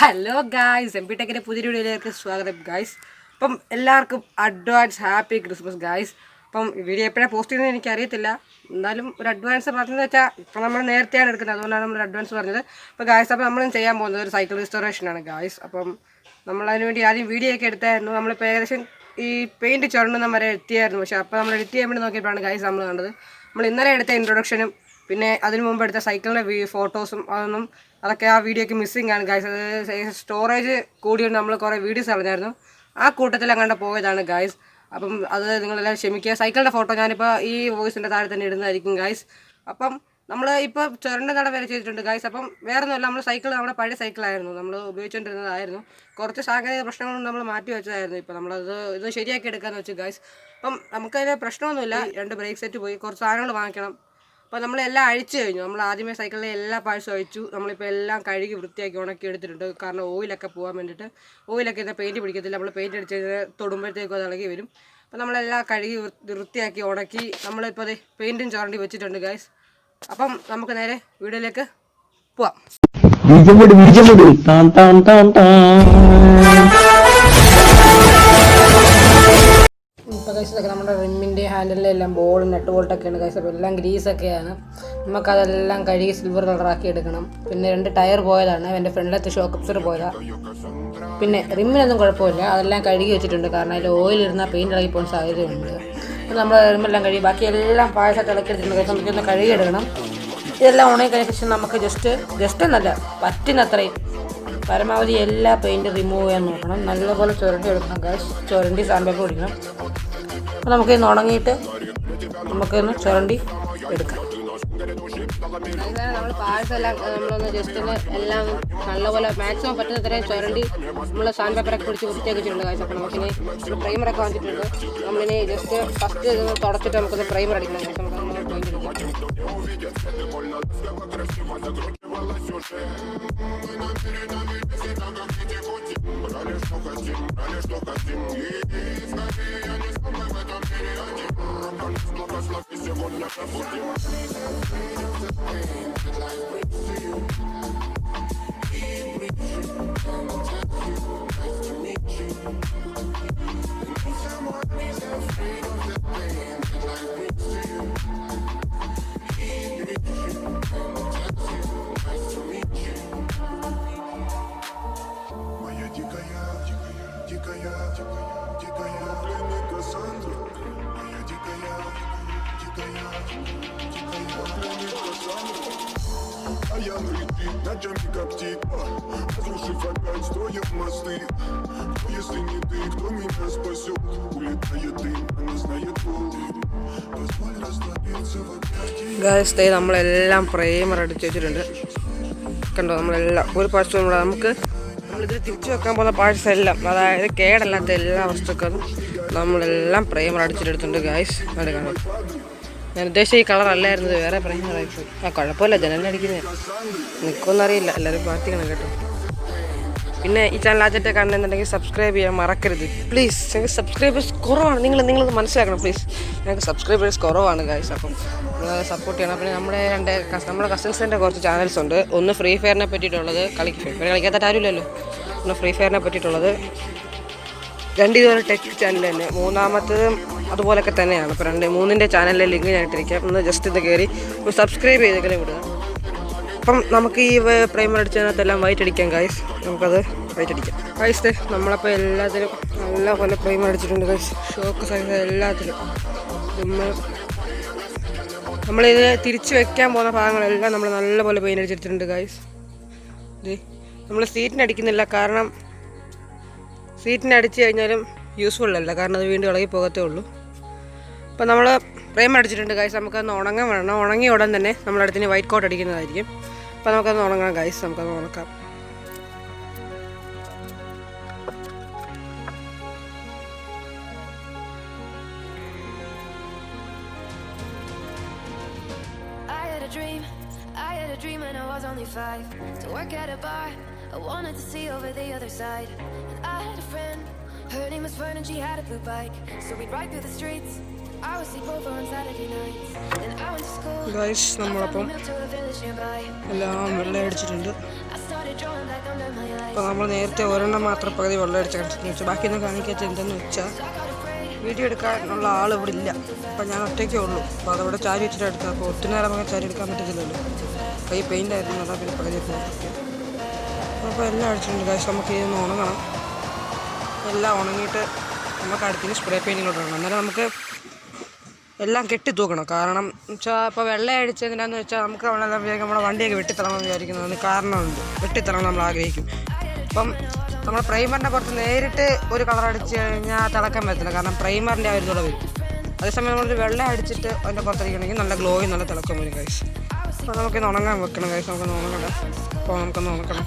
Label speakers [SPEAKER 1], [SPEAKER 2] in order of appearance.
[SPEAKER 1] Hello guys, എംപിടെക്കിൻ്റെ പുതിയ വീഡിയോയിലേക്ക് സ്വാഗതം ഗായ്സ്. അപ്പം എല്ലാവർക്കും അഡ്വാൻസ് ഹാപ്പി ക്രിസ്മസ് ഗായ്സ്. അപ്പം വീഡിയോ എപ്പോഴാണ് പോസ്റ്റ് ചെയ്യുന്നത് എനിക്കറിയത്തില്ല, എന്നാലും ഒരു അഡ്വാൻസ് പറഞ്ഞതെന്ന് വെച്ചാൽ ഇപ്പം നമ്മൾ നേരത്തെയാണ് എടുക്കുന്നത്, അതുകൊണ്ടാണ് നമ്മൾ അഡ്വാൻസ് പറഞ്ഞത്. അപ്പോൾ ഗായ്സ്, അപ്പോൾ നമ്മൾ ചെയ്യാൻ പോകുന്നത് ഒരു സൈക്കിൾ റെസ്റ്റോറേഷനാണ് ഗായ്സ്. അപ്പം നമ്മളതിന് വേണ്ടി ആദ്യം വീഡിയോ ഒക്കെ എടുത്തായിരുന്നു. നമ്മളിപ്പോൾ ഏകദേശം ഈ പെയിൻറ്റ് ചുരണ്ടുന്ന വരെ എത്തിയായിരുന്നു. പക്ഷേ അപ്പോൾ നമ്മൾ എഡിറ്റ് ചെയ്യാൻ വേണ്ടി നോക്കിയപ്പോഴാണ് ഗായ്സ് നമ്മൾ കണ്ടത്. നമ്മൾ ഇന്നലെ എടുത്ത ഇൻട്രൊഡക്ഷനും പിന്നെ അതിന് മുമ്പ് എടുത്ത സൈക്കിളിൻ്റെ ഫോട്ടോസും അതൊക്കെ ആ വീഡിയോയ്ക്ക് മിസ്സിങ് ആണ് ഗായ്സ്. അത് സ്റ്റോറേജ് കൂടിയുണ്ട്, നമ്മൾ കുറേ വീഡിയോസ് അറിഞ്ഞായിരുന്നു. ആ കൂട്ടത്തിൽ അങ്ങോട്ട് പോയതാണ് ഗായ്സ്. അപ്പം അത് നിങ്ങളെല്ലാം ക്ഷമിക്കുക. സൈക്കിളിൻ്റെ ഫോട്ടോ ഞാനിപ്പോൾ ഈ വോയിസിൻ്റെ താഴെ തന്നെ ഇടുന്നതായിരിക്കും ഗായ്സ്. അപ്പം നമ്മൾ ഇപ്പോൾ ചുരണ്ട നട വരെ ചെയ്തിട്ടുണ്ട് ഗായ്സ്. അപ്പം വേറെ ഒന്നുമല്ല, നമ്മൾ സൈക്കിൾ നമ്മുടെ പഴയ സൈക്കിളായിരുന്നു, നമ്മൾ ഉപയോഗിച്ചുകൊണ്ടിരുന്നതായിരുന്നു. കുറച്ച് സാങ്കേതിക പ്രശ്നങ്ങളും നമ്മൾ മാറ്റി വെച്ചതായിരുന്നു. ഇപ്പോൾ ഇത് ശരിയാക്കി എടുക്കാമെന്ന് വെച്ചു ഗായ്സ്. അപ്പം നമുക്കതിന് പ്രശ്നമൊന്നുമില്ല. 2 ബ്രേക്ക് സെറ്റ് പോയി, കുറച്ച് സാധനങ്ങൾ വാങ്ങിക്കണം. അപ്പോൾ നമ്മളെല്ലാം അഴിച്ചു കഴിഞ്ഞു. നമ്മൾ ആദ്യമേ സൈക്കിളിലെ എല്ലാ പാഴ്സും അഴിച്ചു. നമ്മളിപ്പോൾ എല്ലാം കഴുകി വൃത്തിയാക്കി ഉണക്കി എടുത്തിട്ടുണ്ട്. കാരണം ഓയിലൊക്കെ പോകാൻ വേണ്ടിയിട്ട്. ഓയിലൊക്കെ ഇന്ന് പെയിൻറ്റ് പിടിക്കത്തില്ല, നമ്മൾ പെയിൻറ്റ് അടിച്ച് കഴിഞ്ഞാൽ തൊടുമ്പോഴത്തേക്കും അത് ഇളകി വരും. അപ്പോൾ നമ്മളെല്ലാം കഴുകി വൃത്തിയാക്കി ഉണക്കി നമ്മളിപ്പോൾ അത് പെയിൻറ്റും ചുരണ്ടി വെച്ചിട്ടുണ്ട് ഗൈസ്. അപ്പം നമുക്ക് നേരെ വീഡിയോയിലേക്ക് പോവാം. ഇപ്പോൾ ഗൈസൊക്കെ നമ്മുടെ റിമ്മിൻ്റെ ഹാൻഡിലിൻ്റെ എല്ലാം ബോളും നെട്ട് ബോൾട്ടൊക്കെയാണ് ഗൈസ്. അപ്പോൾ എല്ലാം ഗ്രീസൊക്കെയാണ്. നമുക്കതെല്ലാം കഴുകി സിൽവർ കളറാക്കി എടുക്കണം. പിന്നെ 2 ടയർ പോയതാണ്, എൻ്റെ ഫ്രണ്ടിലത്തെ ഷോക്ക് അബ്സർ പോയതാണ്. പിന്നെ റിമ്മിനൊന്നും കുഴപ്പമില്ല, അതെല്ലാം കഴുകി വെച്ചിട്ടുണ്ട്. കാരണം അതിൽ ഓയിലിരുന്നാൽ പെയിൻറ്റ് ഇളകി പോകാൻ സാധ്യതയുണ്ട്. അപ്പോൾ നമ്മൾ റിമ്മെല്ലാം കഴുകി ബാക്കി എല്ലാം പായസമായിട്ട് ഇളക്കിയെടുത്തിട്ടുണ്ട് ഗൈസ്. നമുക്കൊന്ന് കഴുകിയെടുക്കണം. ഇതെല്ലാം ഉണങ്ങി കഴിഞ്ഞ ശേഷം നമുക്ക് ജസ്റ്റ് എന്നല്ല, പറ്റുന്നത്രയും പരമാവധി എല്ലാ പെയിൻറ്റ് റിമൂവ് ചെയ്യാൻ നോക്കണം. നല്ലപോലെ ചുരണ്ടി എടുക്കണം ഗൈസ്. ചുരണ്ടി സാൻഡ് പേപ്പർ പിടിക്കണം. അപ്പോൾ നമുക്കിന്ന് ഉണങ്ങിയിട്ട് നമുക്കൊന്ന് ചുരണ്ടി എടുക്കാം. നമ്മൾ പാഴ്സെല്ലാം നമ്മളൊന്ന് ജസ്റ്റ് എല്ലാം നല്ലപോലെ മാക്സിമം പറ്റുന്നത്രയും ചുരണ്ടി നമ്മൾ സാൻഡ് പേപ്പറൊക്കെ പിടിച്ച് വൃത്തിയാക്കി വെച്ചിട്ടുണ്ട് ഗൈസ്. അപ്പോൾ നമുക്കിനി പ്രൈമറൊക്കെ വാങ്ങിച്ചിട്ടുണ്ട്. നമ്മളിനി ജസ്റ്റ് ഫസ്റ്റ് തുടച്ചിട്ട് നമുക്കൊന്ന് പ്രൈമർ അടിക്കണം ഗൈസ്. നമുക്ക് പെയിൻറ്റ് അടിക്കാം.
[SPEAKER 2] Ночами как типа, разрушив опять, строим мосты. Кто, если не ты, кто меня спасет? Улетает дым, она знает пол. Позволь раствориться в объятии. ഗൈസ്, നമ്മളെല്ലാം പ്രൈമർ അടിച്ച് വെച്ചിട്ടുണ്ട്. കണ്ടോ, നമ്മളെല്ലാം ഒരു പാഴ്സ് നമ്മളിതിൽ തിരിച്ചു വെക്കാൻ പോകുന്ന പാഴ്സ് എല്ലാം, അതായത് കേടല്ലാത്ത എല്ലാ വസ്തുക്കളും നമ്മളെല്ലാം പ്രൈമർ അടിച്ചിട്ടെടുത്തിട്ടുണ്ട് ഗൈസ്. അത് കണ്ടോ, ഞാൻ ഉദ്ദേശിച്ച ഈ കളർ അല്ലായിരുന്നത്, വേറെ പ്രൈമറായിപ്പോയി. കുഴപ്പമില്ല, ജനലിനടിക്കുന്നത് നിൽക്കുമെന്നറിയില്ല. എല്ലാവരും പ്രാർത്ഥിക്കണം കേട്ടോ. പിന്നെ ഈ ചാനൽ ആദ്യമായിട്ട് കാണുന്നുണ്ടെങ്കിൽ സബ്സ്ക്രൈബ് ചെയ്യാൻ മറക്കരുത് പ്ലീസ്. ഞങ്ങൾക്ക് സബ്സ്ക്രൈബേഴ്സ് കുറവാണ്, നിങ്ങളത് മനസ്സിലാക്കണം പ്ലീസ്. ഞങ്ങൾക്ക് സബ്സ്ക്രൈബേഴ്സ് കുറവാണ് ഗൈസ്. അപ്പം നിങ്ങൾ സപ്പോർട്ട് ചെയ്യണം. പിന്നെ നമ്മുടെ കസിൻസിൻ്റെ കുറച്ച് ചാനൽസ് ഉണ്ട്. ഒന്ന് ഫ്രീ ഫയറിനെ പറ്റിയിട്ടുള്ളത്, ഫ്രീ ഫയർ കളിക്കാത്ത ആരുമില്ലല്ലോ. ഒന്ന് ഫ്രീ ഫയറിനെ പറ്റിയിട്ടുള്ളത്, 2 ഇതുപോലെ ടെക് ചാനൽ തന്നെ, 3ാമത്തതും അതുപോലൊക്കെ തന്നെയാണ്. ഇപ്പോൾ 3ൻ്റെ ചാനലിലെ ലിങ്ക് ഞാൻ ഇട്ടിരിക്കാം. ഒന്ന് ജസ്റ്റ് ഇത് കയറി ഒന്ന് സബ്സ്ക്രൈബ് ചെയ്തെങ്കിലും വിടുക. അപ്പം നമുക്ക് ഈ പ്രൈമർ അടിച്ചതിനകത്തെല്ലാം വൈറ്റ് അടിക്കാം ഗൈസ്. നമുക്കത് വൈറ്റ് അടിക്കാം ഗൈസ്. നമ്മളപ്പോൾ എല്ലാത്തിലും നല്ലപോലെ പ്രൈമർ അടിച്ചിട്ടുണ്ട് ഗൈസ്. ഷോക്ക് സൈസ് എല്ലാത്തിലും. നമ്മളിത് തിരിച്ച് വെക്കാൻ പോകുന്ന ഭാഗങ്ങളെല്ലാം നമ്മൾ നല്ലപോലെ പെയിൻ്റ് അടിച്ചെടുത്തിട്ടുണ്ട് ഗൈസ്. ഇത് നമ്മൾ സീറ്റിന് അടിക്കുന്നില്ല, കാരണം സീറ്റിന് അടിച്ച് കഴിഞ്ഞാലും യൂസ്ഫുൾ അല്ല, കാരണം അത് വീണ്ടും ഇളകി പോകത്തേ ഉള്ളൂ. അപ്പോൾ നമ്മൾ പ്രൈമർ അടിച്ചിട്ടുണ്ട് ഗൈസ്. നമുക്കതൊന്ന് ഉണങ്ങാൻ വേണം. ഉണങ്ങിയ ഉടൻ തന്നെ നമ്മളടുത്തിന് വൈറ്റ് കോട്ട് അടിക്കുന്നതായിരിക്കും. അപ്പോൾ നമുക്കതൊന്ന് ഉണങ്ങാം ഗൈസ്. നമുക്കത് ഉണക്കാം. I had a dream when I was only 5, to work at a bar. I wanted to see over the other side. And I had a friend, her name was Fern, and she had a blue bike. So we'd ride through the streets. I would sleep over on Saturday nights. Then I went to school. Guys, നമ്മളപ്പം എല്ലാം വെള്ളം അടിച്ചിട്ടുണ്ട്. I started drawing like I'm
[SPEAKER 1] അപ്പോൾ നമ്മൾ നേരത്തെ ഒരെണ്ണം മാത്രം പകുതി വെള്ളം അടിച്ച് കാണിച്ചെന്ന് വെച്ചാൽ ബാക്കിയൊന്നും കാണിക്കാത്ത എന്തെന്ന് വെച്ചാൽ വീഡിയോ എടുക്കാനുള്ള ആൾ ഇവിടെ ഇല്ല. അപ്പോൾ ഞാൻ ഒറ്റയ്ക്കേ ഉള്ളൂ. അപ്പോൾ അതവിടെ ചാരി വെച്ചിട്ട് എടുക്കാം. അപ്പോൾ ഒത്തിരി നേരം നമുക്ക് ചാരി എടുക്കാൻ പറ്റത്തില്ലല്ലോ. അപ്പോൾ ഈ പെയിൻ്റ് ആയിരുന്നു അതാ പിന്നെ പകുതി നോക്കി. അപ്പോൾ എല്ലാം അടിച്ചിട്ടുണ്ട് ഗൈസ്. നമുക്ക് ഇതൊന്ന് ഉണങ്ങണം. എല്ലാം ഉണങ്ങിയിട്ട് നമുക്ക് അടുത്തിന് സ്പ്രേ പെയിൻറ്റിലോട്ട് ഇടണം. അന്നേരം നമുക്ക് എല്ലാം കെട്ടി തൂക്കണം. കാരണം വെച്ചാൽ ഇപ്പോൾ വെള്ളം അടിച്ചതിനാന്ന് വെച്ചാൽ നമുക്ക് നമ്മളെല്ലാം വേഗം നമ്മുടെ വണ്ടിയൊക്കെ വെട്ടിത്തളമെന്ന് വിചാരിക്കുന്നതിന് കാരണമുണ്ട്. വെട്ടിത്തളണം നമ്മൾ ആഗ്രഹിക്കും. അപ്പം നമ്മൾ പ്രൈമറിൻ്റെ പുറത്ത് നേരിട്ട് ഒരു കളർ അടിച്ച് കഴിഞ്ഞാൽ തിളക്കാൻ പറ്റില്ല. കാരണം പ്രൈമറിൻ്റെ ആ ഒരു തുള വരും. അതേസമയം നമ്മളൊരു വെള്ളം അടിച്ചിട്ട് അതിൻ്റെ പുറത്തടിക്കണമെങ്കിൽ നല്ല ഗ്ലോയും നല്ല തിളക്കം വരും ഗൈസ്. അപ്പോൾ നമുക്കിന്ന് ഉണങ്ങാൻ വെക്കണം ഗൈസ്. നമുക്കൊന്ന് ഉണങ്ങണം. അപ്പോൾ നമുക്കൊന്ന് ഉണക്കണം.